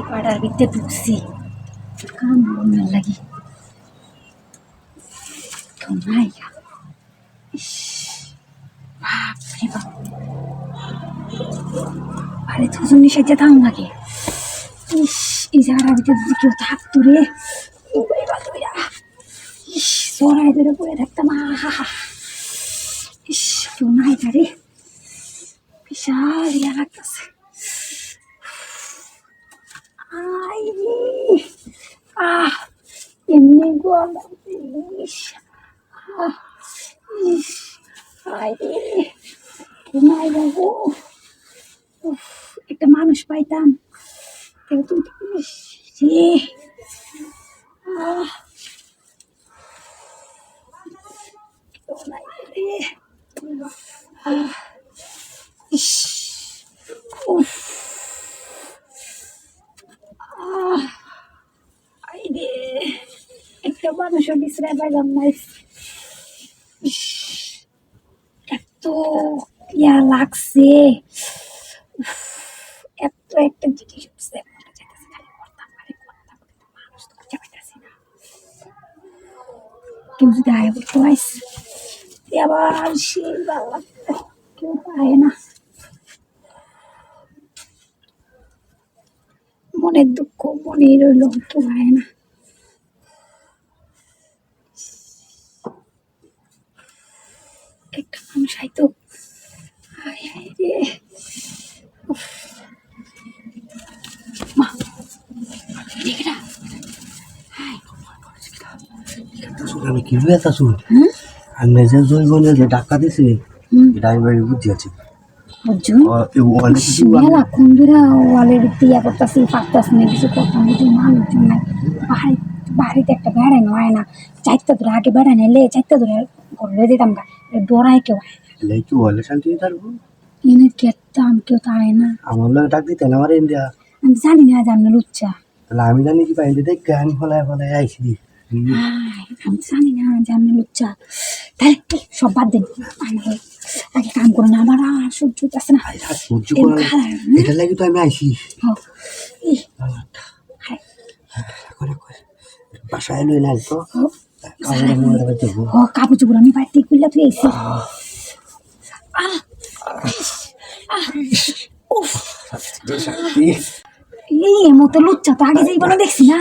পাড়ার ভিতরে ঢুকছি কাম লাগে নাই। বাপরে বাপ, আরে দুজনে সেজে থাম লাগে। ইস, এই জায়গার ভিতরে যদি কেউ থাকতো রে, ইস সরাই ধরে পড়ে থাকতাম। ইস কেউ নাই রে, বিশাল ইয়া লাগতেছে। এমনি গলা একটা মানুষ পাইতাম একটা মানুষও বিশ্রায় পাইলাম না। এত ইয়া লাগছে, এত একটা জিনিস উঠছে কেউ যদি আয় বলতে পাইস আবার সে কেউ পায় না। মনের দুঃখ মনে রইল, কেউ পায় না। একটা মানুষ হয়তো আমি কি হয়েছে শুন, আমি যে জৈবনে যে ডাক্তার দিছি এটা আমি বুঝি আছি। বাড়িতে একটা বেড়ানো হয় না, চারটা ধরে আগে বেড়াই নিলে চারটা ধরে ঘরে যেতাম গা, ডরাই কেউ এনে কেতাম, কেউ তাই না। আমার লোক ডাক দিতেন আমার ইন্ডিয়া, আমি জানি না যে আমি লুচ্চা, তাহলে আমি জানি কি পাই দেখে আমি ফলায় ফলায় আইসি। আমি জানি না যে আমি লুচ্চা, তাহলে সব বাদ দিন, আগে কাম করো না, আমার আর সহ্য হইতেছে না। এটা লাগি তো আমি আইসি বাসায় লই না তো কাপড় চোপড় আমি বাড়িতে খুললা তুই এসে এই মতো লুচ্চা তো আগে যাই বলে দেখছি না।